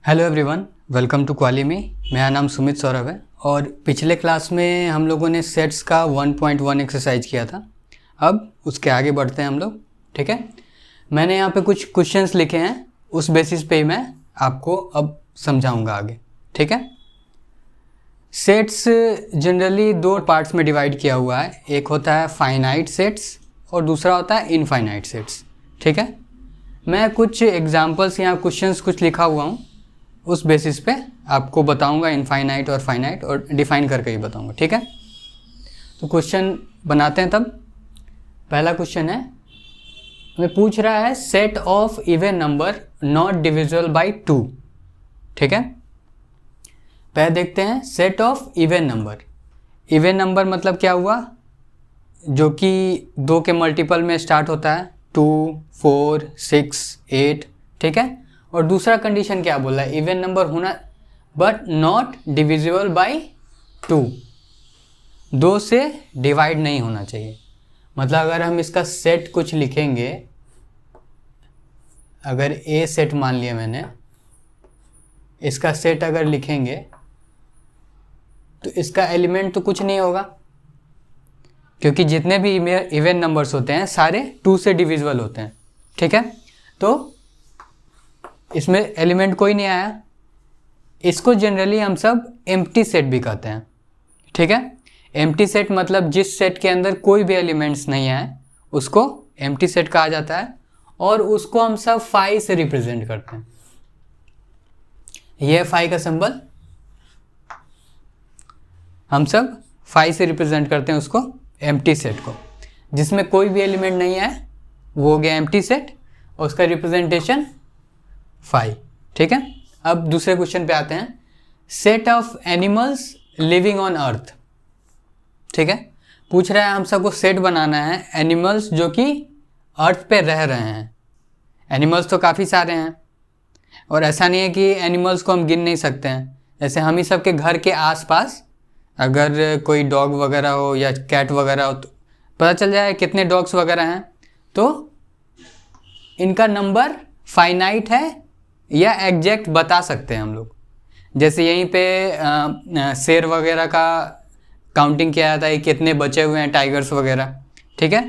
Hello everyone, welcome to क्वाली मी। मेरा नाम सुमित सौरभ है और पिछले क्लास में हम लोगों ने सेट्स का 1.1 एक्सरसाइज किया था। अब उसके आगे बढ़ते हैं हम लोग, ठीक है। मैंने यहाँ पे कुछ क्वेश्चंस लिखे हैं, उस बेसिस पे ही मैं आपको अब समझाऊंगा आगे, ठीक है। सेट्स जनरली दो पार्ट्स में डिवाइड किया हुआ है, एक होता है फाइनाइट सेट्स और दूसरा होता है इनफाइनाइट सेट्स, ठीक है। मैं कुछ एग्जाम्पल्स यहाँ क्वेश्चंस कुछ लिखा हुआ हूँ, उस बेसिस पे आपको बताऊंगा इनफाइनाइट और फाइनाइट और डिफाइन करके ही बताऊंगा, ठीक है। तो क्वेश्चन बनाते हैं। तब पहला क्वेश्चन है, हमें पूछ रहा है set of even number not divisible by 2, ठीक है। पहले देखते हैं set of even number. Even number मतलब क्या हुआ, जो कि 2 के मल्टीपल में स्टार्ट होता है, 2, 4, 6, 8, ठीक है। और दूसरा कंडीशन क्या बोला है, इवन नंबर होना बट नॉट डिविजिबल बाय 2, 2 से डिवाइड नहीं होना चाहिए। मतलब अगर हम इसका सेट कुछ लिखेंगे, अगर ए सेट मान लिया मैंने, इसका सेट अगर लिखेंगे तो इसका एलिमेंट तो कुछ नहीं होगा, क्योंकि जितने भी इवन नंबर्स होते हैं सारे 2 से डिविजिबल होते हैं, ठीक है। तो इसमें एलिमेंट कोई नहीं आया। इसको जनरली हम सब एम्प्टी सेट भी कहते हैं, ठीक है। एम्प्टी सेट मतलब जिस सेट के अंदर कोई भी एलिमेंट्स नहीं आए उसको एम्प्टी सेट कहा जाता है, और उसको हम सब फाई से रिप्रेजेंट करते हैं। यह है फाई का सिंबल, हम सब फाई से रिप्रेजेंट करते हैं उसको, एम्प्टी सेट को। जिसमें कोई भी एलिमेंट नहीं आए वो हो गया एम्प्टी सेट, और उसका रिप्रेजेंटेशन फाई, ठीक है। अब दूसरे क्वेश्चन पे आते हैं, set of animals living on earth, ठीक है। पूछ रहा है हम सबको सेट बनाना है एनिमल्स जो कि अर्थ पे रह रहे हैं। एनिमल्स तो काफ़ी सारे हैं, और ऐसा नहीं है कि एनिमल्स को हम गिन नहीं सकते हैं। जैसे हम ही सबके घर के आसपास अगर कोई डॉग वगैरह हो या कैट वगैरह हो तो पता चल जाए कितने डॉग्स वगैरह हैं, तो इनका नंबर फाइनाइट है या एग्जैक्ट बता सकते हैं हम लोग। जैसे यहीं पे शेर वगैरह का काउंटिंग किया जाता है, कितने बचे हुए हैं टाइगर्स वगैरह, ठीक है।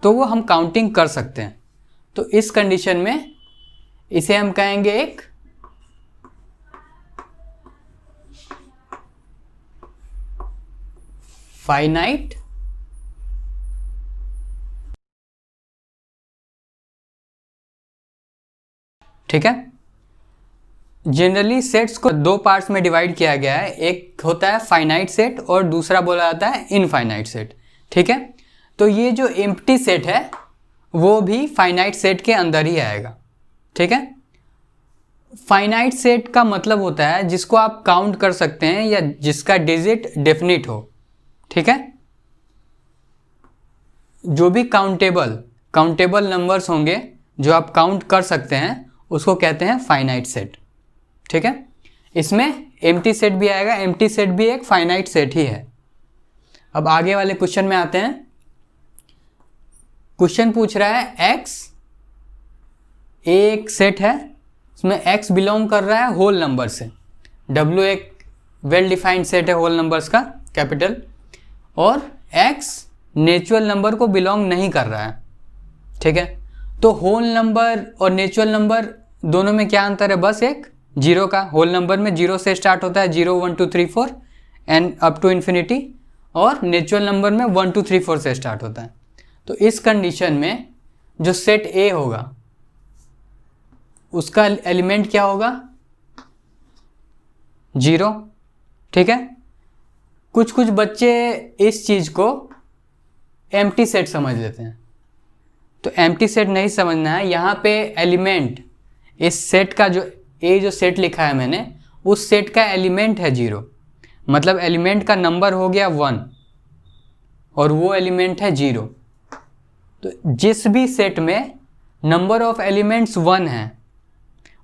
तो वो हम काउंटिंग कर सकते हैं। तो इस कंडीशन में इसे हम कहेंगे एक फाइनाइट ठीक है। जनरली सेट्स को 2 पार्ट्स में डिवाइड किया गया है, एक होता है फाइनाइट सेट और दूसरा बोला जाता है इनफाइनाइट सेट, ठीक है। तो ये जो एम्प्टी सेट है वो भी फाइनाइट सेट के अंदर ही आएगा, ठीक है। फाइनाइट सेट का मतलब होता है जिसको आप काउंट कर सकते हैं या जिसका डिजिट डेफिनिट हो, ठीक है। जो भी काउंटेबल नंबर्स होंगे जो आप काउंट कर सकते हैं उसको कहते हैं फाइनाइट सेट, ठीक है। इसमें एम्प्टी सेट भी आएगा, एम्प्टी सेट भी एक फाइनाइट सेट ही है। अब आगे वाले क्वेश्चन में आते हैं। क्वेश्चन पूछ रहा है x एक सेट है, इसमें x बिलोंग कर रहा है होल नंबर से। w एक वेल डिफाइंड सेट है होल नंबर्स का, कैपिटल, और x नेचुरल नंबर को बिलोंग नहीं कर रहा है, ठीक है। तो होल नंबर और नेचुरल नंबर दोनों में क्या अंतर है, बस एक जीरो का। होल नंबर में 0 से स्टार्ट होता है, 0, 1, 2, 3, 4 एंड अप टू इन्फिनिटी, और नेचुरल नंबर में 1, 2, 3, 4 से स्टार्ट होता है। तो इस कंडीशन में जो सेट ए होगा उसका एलिमेंट क्या होगा, 0, ठीक है। कुछ बच्चे इस चीज को एम्प्टी सेट समझ लेते हैं, तो एम्प्टी सेट नहीं समझना है। यहाँ पे एलिमेंट इस सेट का जो सेट लिखा है मैंने, उस सेट का एलिमेंट है 0, मतलब एलिमेंट का नंबर हो गया 1 और वो एलिमेंट है 0। तो जिस भी सेट में नंबर ऑफ एलिमेंट्स 1 है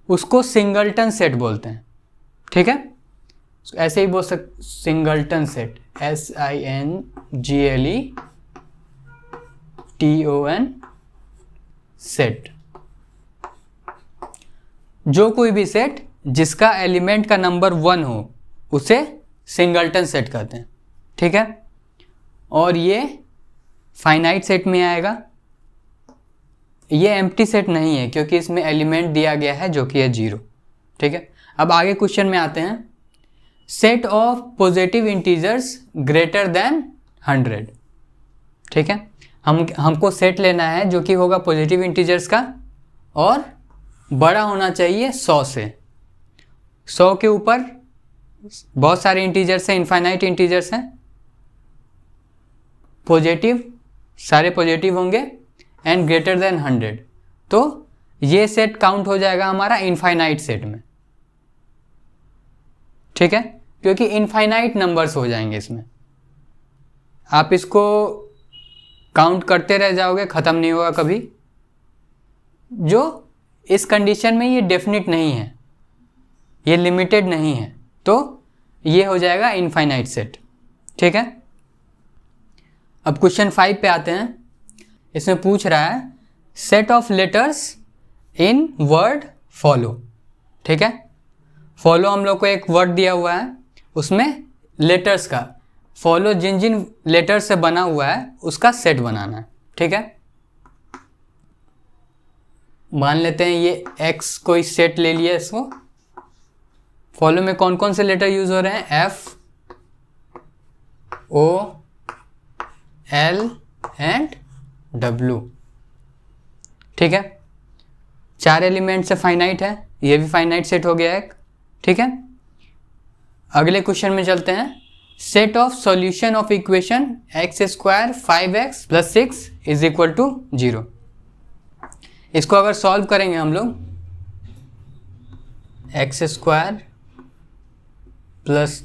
उसको सिंगलटन सेट बोलते हैं, ठीक है। ऐसे ही बोल सकते सिंगलटन सेट, SINGLETON सेट। जो कोई भी सेट जिसका एलिमेंट का नंबर 1 हो उसे सिंगलटन सेट कहते हैं, ठीक है। और ये फाइनाइट सेट में आएगा, ये एम्प्टी सेट नहीं है क्योंकि इसमें एलिमेंट दिया गया है जो कि है 0, ठीक है। अब आगे क्वेश्चन में आते हैं, set of positive integers greater than 100, ठीक है। हमको सेट लेना है जो कि होगा पॉजिटिव इंटीजर्स का और बड़ा होना चाहिए 100 से। 100 के ऊपर बहुत सारे इंटीजर्स हैं, इनफाइनाइट इंटीजर्स हैं, पॉजिटिव सारे पॉजिटिव होंगे एंड ग्रेटर देन 100, तो ये सेट काउंट हो जाएगा हमारा इनफाइनाइट सेट में, ठीक है, क्योंकि इनफाइनाइट नंबर्स हो जाएंगे इसमें। आप इसको काउंट करते रह जाओगे, ख़त्म नहीं होगा कभी। जो इस कंडीशन में ये डेफिनिट नहीं है, ये लिमिटेड नहीं है, तो ये हो जाएगा इनफाइनाइट सेट, ठीक है। अब क्वेश्चन 5 पे आते हैं। इसमें पूछ रहा है set of letters in word follow, ठीक है। फॉलो हम लोग को एक वर्ड दिया हुआ है, उसमें लेटर्स का फॉलो जिन जिन लेटर्स से बना हुआ है उसका सेट बनाना है, ठीक है। मान लेते हैं ये एक्स कोई सेट ले लिया इसको। फॉलो में कौन कौन से लेटर यूज हो रहे हैं, F, O, L and W, ठीक है। 4 एलिमेंट से फाइनाइट है, ये भी फाइनाइट सेट हो गया एक, ठीक है। अगले क्वेश्चन में चलते हैं, set of solution of equation x square 5x + 6 = 0। इसको अगर सॉल्व करेंगे हम लोग, x² +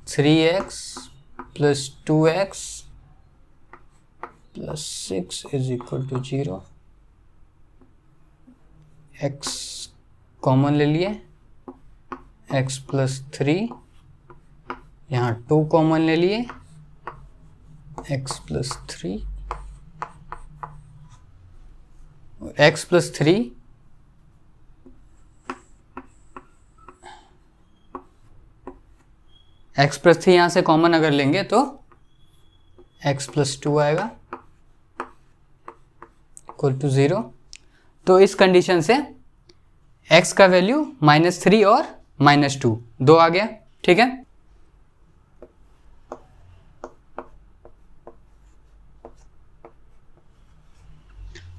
3x + 2x + 6 = 0। x common ले लिए, x + 3, यहाँ 2 कॉमन ले लिए, x + 3, x + 3 x + 3 यहाँ से कॉमन अगर लेंगे तो x + 2 आएगा = 0। तो इस कंडीशन से x का वैल्यू -3 और -2 दो आ गया, ठीक है।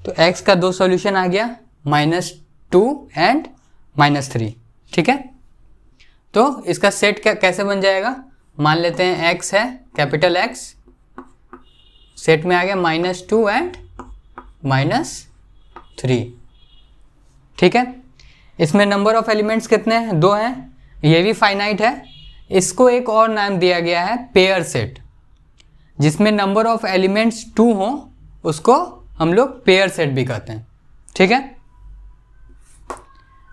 तो x का 2 सॉल्यूशन आ गया, -2 एंड -3, ठीक है। तो इसका सेट कैसे बन जाएगा, मान लेते हैं x है, कैपिटल X, सेट में आ गया -2 एंड -3, ठीक है। इसमें नंबर ऑफ एलिमेंट्स कितने हैं, 2 हैं, ये भी फाइनाइट है। इसको एक और नाम दिया गया है पेयर सेट, जिसमें नंबर ऑफ एलिमेंट्स 2 हो उसको हम लोग पेयर सेट भी कहते हैं, ठीक है।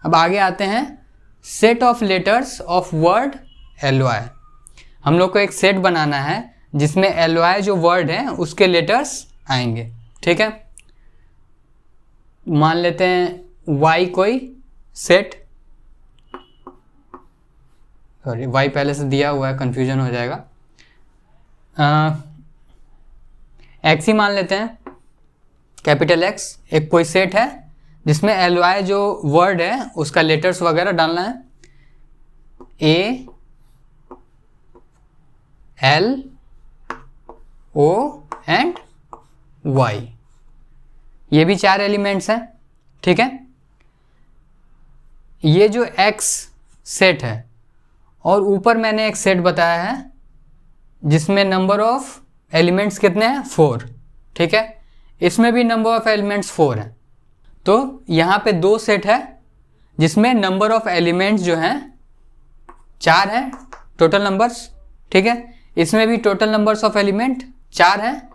अब आगे आते हैं, set of letters of word LY। हम लोग को एक सेट बनाना है जिसमें LY जो वर्ड है उसके लेटर्स आएंगे, ठीक है। मान लेते हैं Y कोई सेट, सॉरी Y पहले से दिया हुआ है, कंफ्यूजन हो जाएगा। X ही मान लेते हैं, कैपिटल X, एक कोई सेट है जिसमें LY जो वर्ड है उसका लेटर्स वगैरह डालना है, A, L, O and Y। ये भी 4 एलिमेंट्स हैं, ठीक है। ये जो X सेट है और ऊपर मैंने एक सेट बताया है जिसमें नंबर ऑफ एलिमेंट्स कितने हैं, 4, ठीक है। इसमें भी नंबर ऑफ एलिमेंट्स 4 हैं। तो यहाँ पे 2 सेट है जिसमें नंबर ऑफ एलिमेंट्स जो हैं 4 हैं टोटल नंबर्स, ठीक है। इसमें भी टोटल नंबर्स ऑफ एलिमेंट 4 हैं।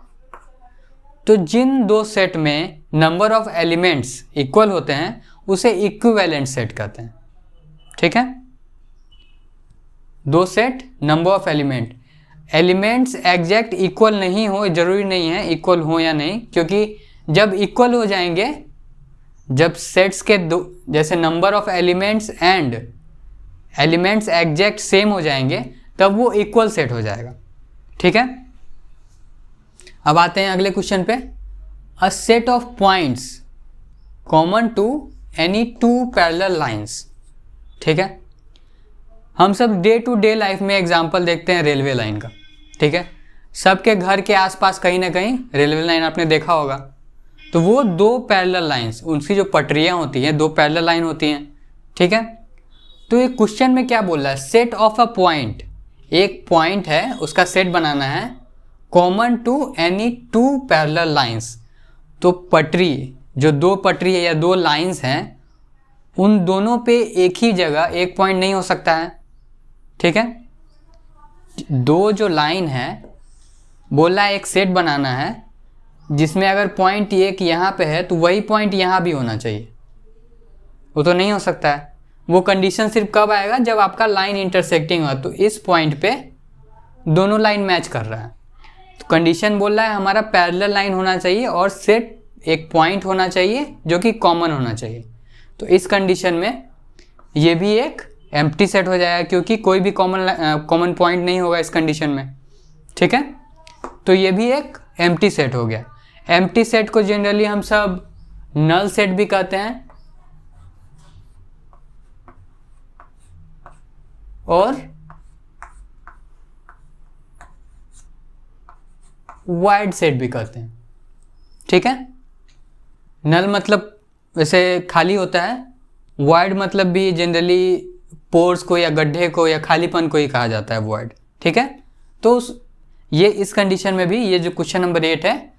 तो जिन 2 सेट में नंबर ऑफ एलिमेंट्स इक्वल होते हैं उसे इक्विवेलेंट सेट कहते हैं, ठीक है। 2 set number of elements exact equal नहीं हो, जरूरी नहीं है इक्वल हो या नहीं, क्योंकि जब इक्वल हो जाएंगे, जब सेट्स के दो, जैसे number of elements and elements exact same हो जाएंगे तब वो इक्वल सेट हो जाएगा। ठीक है, अब आते हैं अगले क्वेश्चन पे। A set of points common to any two parallel lines. ठीक है, हम सब डे टू डे लाइफ में एग्जांपल देखते हैं रेलवे लाइन का। ठीक है, सबके घर के आसपास कहीं ना कहीं रेलवे लाइन आपने देखा होगा। तो वो दो पैरेलल लाइंस, उनकी जो पटरियाँ होती हैं, दो पैरेलल लाइन होती हैं। ठीक है, तो ये क्वेश्चन में क्या बोल रहा है, सेट ऑफ अ पॉइंट, एक पॉइंट है उसका सेट बनाना है, common to any two parallel lines. तो पटरी, जो दो पटरी है या दो लाइंस हैं, उन दोनों पे एक ही जगह एक पॉइंट नहीं हो सकता है। ठीक है, दो जो लाइन है बोला एक सेट बनाना है जिसमें अगर पॉइंट एक यहाँ पे है तो वही पॉइंट यहाँ भी होना चाहिए, वो तो नहीं हो सकता है। वो कंडीशन सिर्फ कब आएगा, जब आपका लाइन इंटरसेक्टिंग हो, तो इस पॉइंट पे दोनों लाइन मैच कर रहा है। तो कंडीशन बोल रहा है हमारा पैरेलल लाइन होना चाहिए और सेट एक पॉइंट होना चाहिए जो कि कॉमन होना चाहिए। तो इस कंडीशन में ये भी एक एम्प्टी सेट हो जाएगा क्योंकि कोई भी कॉमन पॉइंट नहीं होगा इस कंडीशन में। ठीक है, तो ये भी एक एम्प्टी सेट हो गया। एम्प्टी सेट को जनरली हम सब नल सेट भी कहते हैं और वाइड सेट भी कहते हैं। ठीक है, नल मतलब वैसे खाली होता है, वाइड मतलब भी जनरली पोर्स को या गड्ढे को या खालीपन को ही कहा जाता है वाइड। ठीक है, तो ये इस कंडीशन में भी ये जो क्वेश्चन नंबर 8 है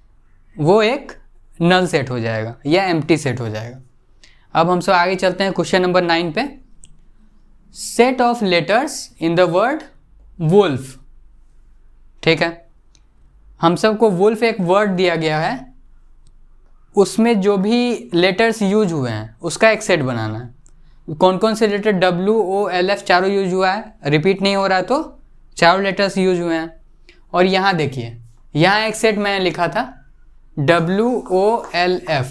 वो एक नल सेट हो जाएगा या एम्प्टी सेट हो जाएगा। अब हम सब आगे चलते हैं क्वेश्चन नंबर 9 पे। Set of letters in the word wolf. ठीक है, हम सबको वुल्फ एक वर्ड दिया गया है, उसमें जो भी लेटर्स यूज हुए हैं उसका एक सेट बनाना है। कौन कौन से लेटर, WOLF चारों यूज हुआ है, रिपीट नहीं हो रहा है तो चारों लेटर्स यूज हुए हैं। और यहाँ देखिए, यहाँ एक सेट मैंने लिखा था WOLF।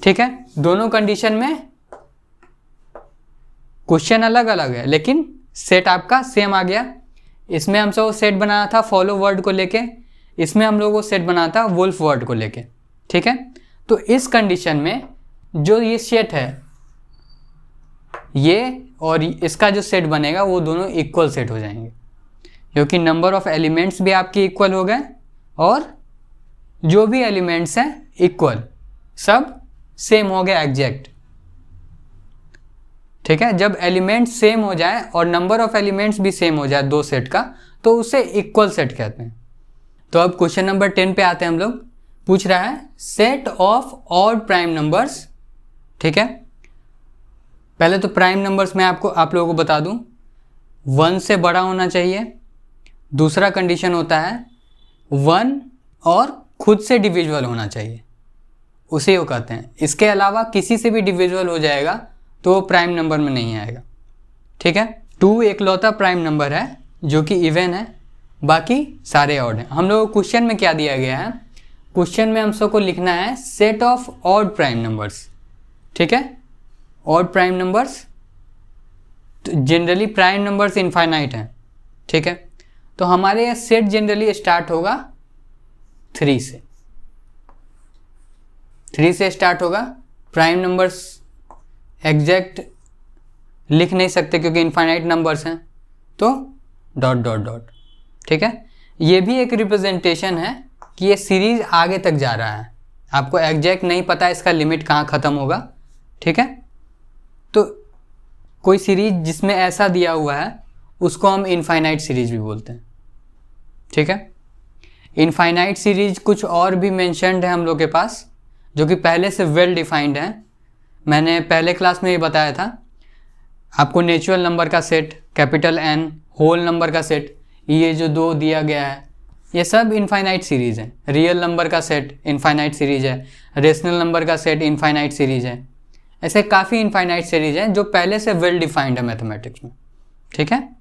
ठीक है, दोनों कंडीशन में क्वेश्चन अलग अलग है लेकिन सेट आपका सेम आ गया। इसमें हम सब सेट बनाना था फॉलो वर्ड को लेके, इसमें हम लोगों को सेट बनाना था वुल्फ वर्ड को लेके। ठीक है, तो इस कंडीशन में जो ये सेट है, ये और इसका जो सेट बनेगा वो दोनों इक्वल सेट हो जाएंगे क्योंकि नंबर ऑफ एलिमेंट्स भी आपके इक्वल हो गए और जो भी एलिमेंट्स हैं इक्वल, सब सेम हो गया एग्जैक्ट। ठीक है, जब एलिमेंट सेम हो जाए और नंबर ऑफ एलिमेंट्स भी सेम हो जाए दो सेट का, तो उसे इक्वल सेट कहते हैं। तो अब क्वेश्चन नंबर 10 पे आते हैं हम लोग। पूछ रहा है set of odd prime numbers. ठीक है, पहले तो प्राइम नंबर्स मैं आप लोगों को बता दूं, 1 से बड़ा होना चाहिए। दूसरा कंडीशन होता है 1 और खुद से डिविजिबल होना चाहिए, उसे वो कहते हैं। इसके अलावा किसी से भी डिविजिबल हो जाएगा तो वो प्राइम नंबर में नहीं आएगा। ठीक है, 2 एकलौता प्राइम नंबर है जो कि इवन है, बाकी सारे ऑड हैं। हम लोग को क्वेश्चन में क्या दिया गया है, क्वेश्चन में हम सबको लिखना है set of odd prime numbers. ठीक है, odd prime numbers, generally prime numbers infinite हैं। ठीक है, तो हमारे यहाँ सेट जनरली स्टार्ट होगा 3 से, 3 से स्टार्ट होगा। प्राइम नंबर्स एग्जैक्ट लिख नहीं सकते क्योंकि इनफाइनाइट नंबर्स हैं, तो डॉट डॉट डॉट। ठीक है, ये भी एक रिप्रेजेंटेशन है कि ये सीरीज आगे तक जा रहा है, आपको एग्जैक्ट नहीं पता इसका लिमिट कहाँ ख़त्म होगा। ठीक है, तो कोई सीरीज जिसमें ऐसा दिया हुआ है उसको हम इनफाइनाइट सीरीज भी बोलते हैं। ठीक है, इनफाइनाइट सीरीज कुछ और भी मेंशन्ड है हम लोग के पास जो कि पहले से वेल डिफाइंड है। मैंने पहले क्लास में ये बताया था आपको, नेचुरल नंबर का set, capital N, whole number का सेट, ये जो 2 दिया गया है ये सब इनफाइनाइट सीरीज़ है। रियल नंबर का सेट इनफाइनाइट सीरीज़ है, रेशनल नंबर का सेट इनफाइनाइट सीरीज़ है। ऐसे काफ़ी इनफाइनाइट सीरीज़ हैं जो पहले से वेल डिफाइंड है मैथमेटिक्स में। ठीक है,